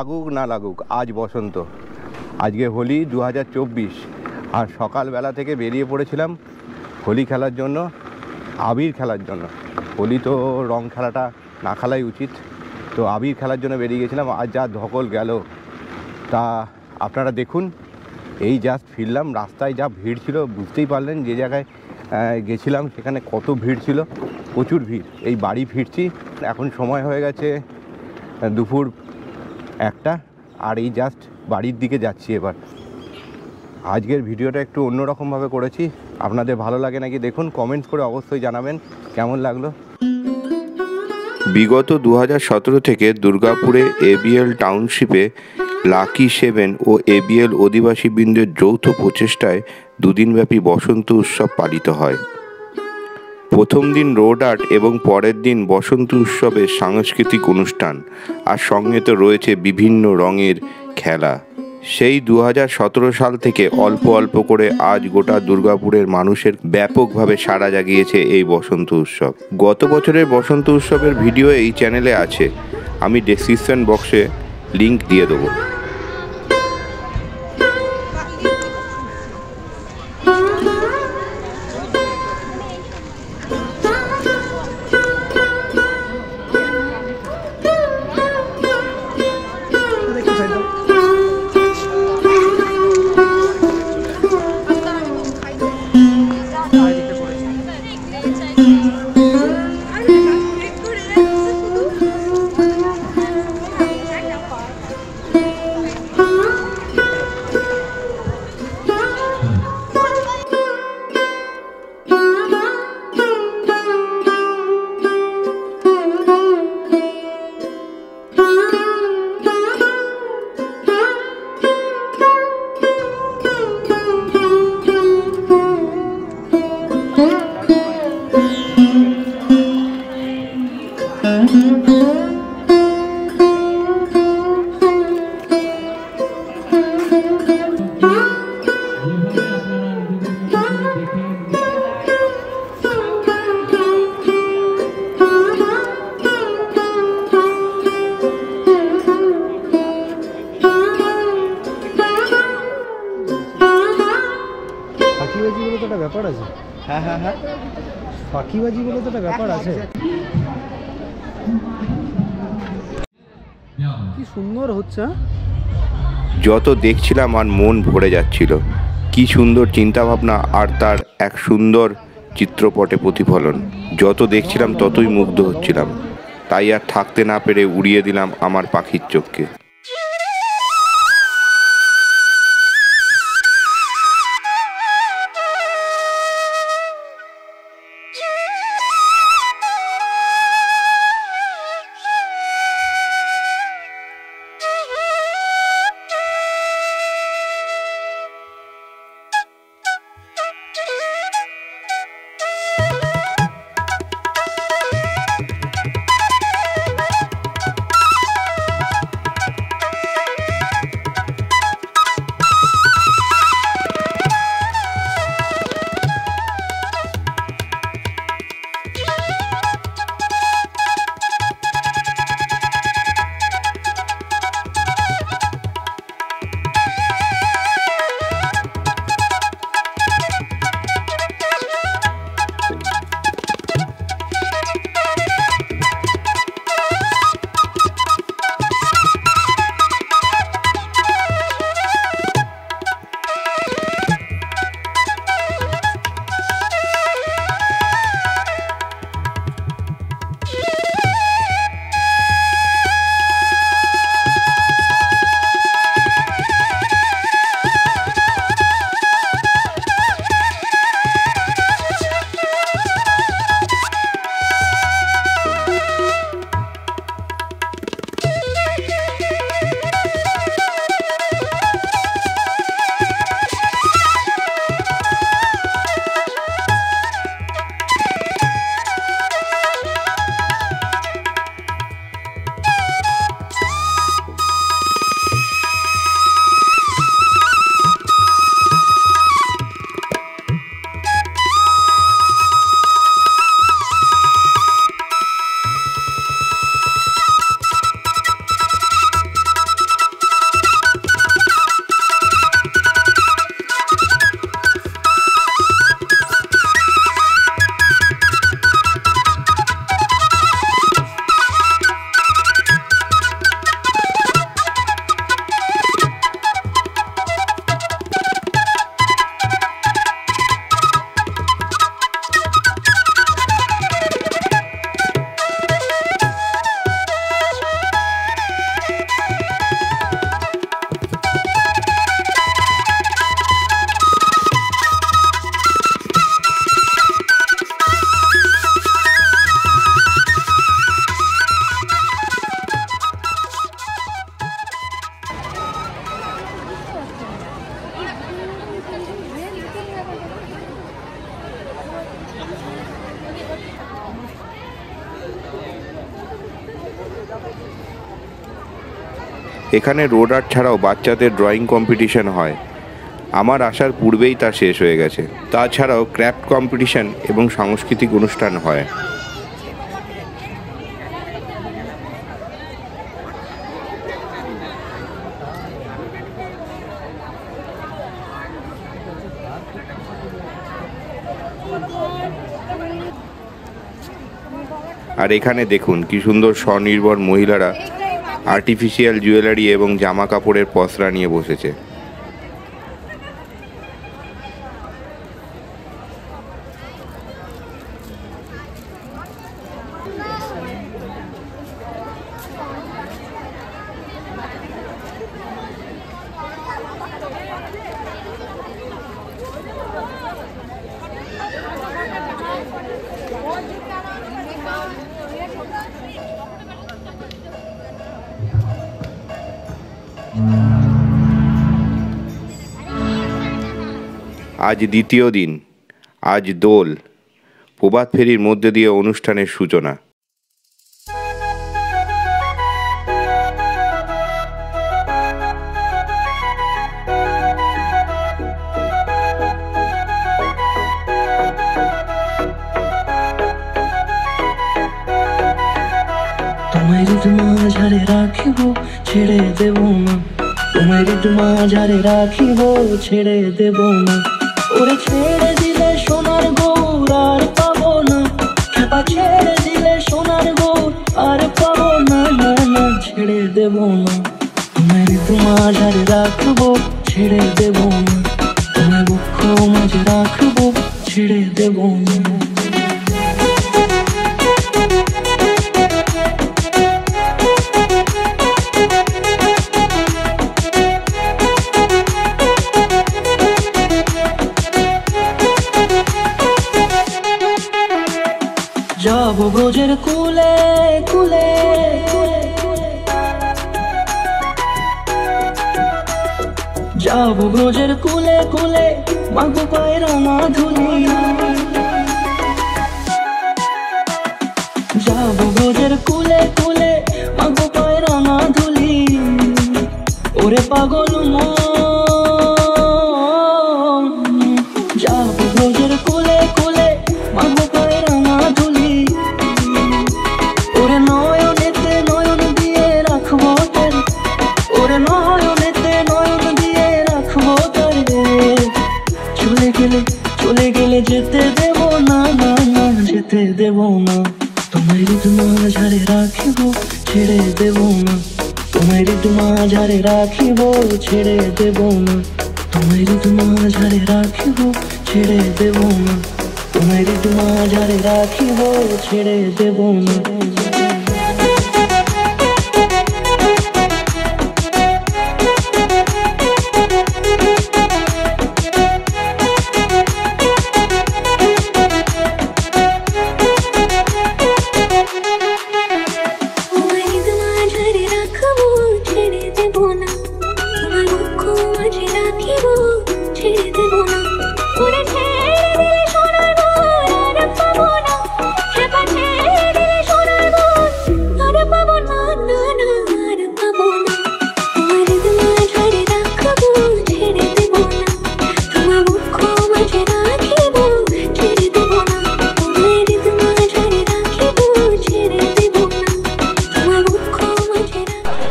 লাগুক না লাগুক, আজ বসন্ত, আজকে হোলি 2024। আর সকালবেলা থেকে বেরিয়ে পড়েছিলাম হোলি খেলার জন্য, আবির খেলার জন্য। হোলি তো রং খেলাটা না খেলাই উচিত, তো আবির খেলার জন্য বেরিয়ে গেছিলাম। আজ যা ধকল গেল, তা আপনারা দেখুন। এই জাস্ট ফিরলাম, রাস্তায় যা ভিড় ছিল বুঝতেই পারলেন। যে জায়গায় গেছিলাম সেখানে কত ভিড় ছিল, প্রচুর ভিড়। এই বাড়ি ফিরছি, এখন সময় হয়ে গেছে দুপুর 1টা, আর এই জাস্ট বাড়ির দিকে যাচ্ছি এবার। আজকের ভিডিওটা একটু অন্যরকমভাবে করেছি, আপনাদের ভালো লাগে নাকি দেখুন, কমেন্টস করে অবশ্যই জানাবেন কেমন লাগলো। বিগত 2017 থেকে দুর্গাপুরে এবিএল টাউনশিপে লাকি 7 ও এবিএল অধিবাসীবৃন্দের যৌথ প্রচেষ্টায় দুদিনব্যাপী বসন্ত উৎসব পালিত হয়। প্রথম দিন রোড আর্ট এবং পরের দিন বসন্ত উৎসবের সাংস্কৃতিক অনুষ্ঠান, আর সঙ্গে তো রয়েছে বিভিন্ন রঙের খেলা। সেই 2017 সাল থেকে অল্প অল্প করে আজ গোটা দুর্গাপুরের মানুষের ব্যাপকভাবে সাড়া জাগিয়েছে এই বসন্ত উৎসব। গত বছরের বসন্ত উৎসবের ভিডিও এই চ্যানেলে আছে, আমি ডেসক্রিপশন বক্সে লিংক দিয়ে দেবো। ফাঁকিবাজি বলে তো একটা ব্যাপার আছে। হ্যাঁ, ফাঁকিবাজি বলে তো একটা ব্যাপার আছে। কি সুন্দর হচ্ছে। যত দেখছিলাম আর মন ভরে যাচ্ছিল। কি সুন্দর চিন্তাভাবনা আর তার এক সুন্দর চিত্রপটে প্রতিফলন। যত দেখছিলাম ততই মুগ্ধ হচ্ছিলাম, তাই আর থাকতে না পেরে উড়িয়ে দিলাম আমার পাখির চোখকে। এখানে রোড আর্ট ছাড়াও বাচ্চাদের ড্রয়িং কম্পিটিশন হয়। আমার আসার পূর্বেই তা শেষ হয়ে গেছে। তাছাড়াও ক্র্যাফট কম্পিটিশন এবং সাংস্কৃতিক অনুষ্ঠান হয়। আর এখানে দেখুন কি সুন্দর স্বনির্ভর মহিলারা আর্টিফিশিয়াল জুয়েলারি এবং জামা কাপড়ের পসরা নিয়ে বসেছে। আজ দ্বিতীয় দিন, আজ দোল। প্রভাত ফেরির মধ্যে দিয়ে অনুষ্ঠানের সূচনা। তোমায় মাঝারে রাখিব ছেড়ে দেব না, তোমায় মাঝারে রাখিব ছেড়ে দেব না। ওরে ছেড়ে দিলে সোনার গৌর আর পাবো না, খেপা ছেড়ে দিলে সোনার গৌর আর পাবো না, না না ছেড়ে দেব না। তোমায় মাঝারে রাখবো ছেড়ে দেব না, তোমায় বুক মাঝে রাখবো ছেড়ে দেব না। যাব ব্রজের কুলে কুলে, যাব ব্রজের কুলে কুলে, মাগো পায়ে রাঙা ধুলি। যাব ব্রজের কুলে কুলে, মাগো পায়ে রাঙা ধুলি। ওরে পাগল মন, যাব ব্রজের কুলে কুলে, মাগো পায়ে রাঙা ধুলি। ওরে নয়নেতে নয়ন দিয়ে রাখবো তারে, ওরে নয়নেতে নয়ন দিয়ে রাখবো তারে। চলে গেলে চলে গেলে যেতে দেব না, না না যেতে দেব না। তোমায় মাঝারে রাখিব ছেড়ে দেব না, তোমায় মাঝারে রাখিব ছেড়ে দেব না। তোমায় মাঝারে রাখিব ছেড়ে দেব না, তোমায় মাঝারে রাখিব ছেড়ে দেব না।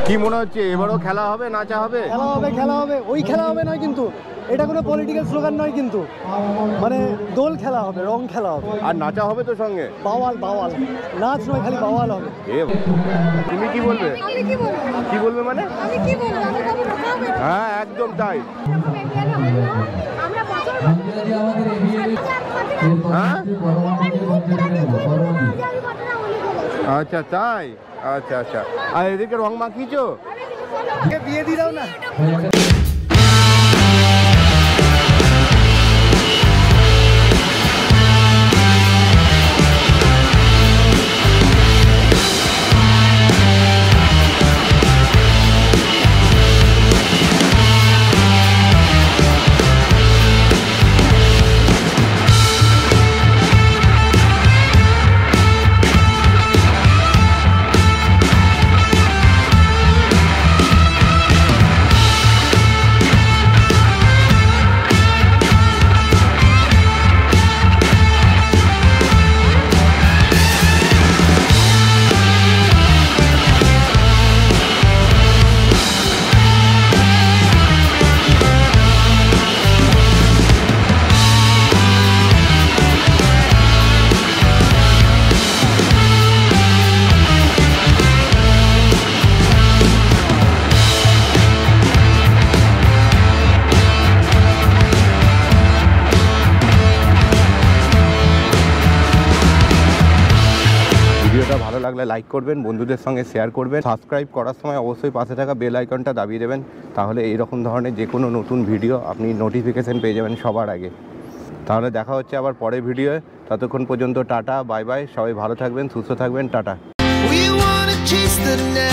কি মনে হচ্ছে এবারও খেলা হবে, নাচা হবে? খেলা হবে, খেলা হবে। ওই খেলা হবে নয় কিন্তু, এটা কোনো পলিটিক্যাল স্লোগান নয় কিন্তু, মানে দোল খেলা হবে, রং খেলা হবে। আর নাচা হবে তো সঙ্গে? বাওয়াল বাওয়াল, নাচ নয় খালি বাওয়াল হবে। তুমি কি বলবে? কি বলবে মানে? হ্যাঁ একদম তাই। হ্যাঁ আচ্ছা তাই, আচ্ছা আচ্ছা। আর এদিকে রং মাখিয়েছো? বিয়ে দিয়ে দাও না। ভালো লাগলে লাইক করবেন, বন্ধুদের সঙ্গে শেয়ার করবেন, সাবস্ক্রাইব করার সময় অবশ্যই পাশে থাকা বেল আইকনটা দাবিয়ে দেবেন, তাহলে এইরকম ধরনের যে কোনো নতুন ভিডিও আপনি নোটিফিকেশান পেয়ে যাবেন সবার আগে। তাহলে দেখা হচ্ছে আবার পরের ভিডিওয়ে, ততক্ষণ পর্যন্ত টাটা, বাই বাই, সবাই ভালো থাকবেন, সুস্থ থাকবেন, tata. We wanna chase the night.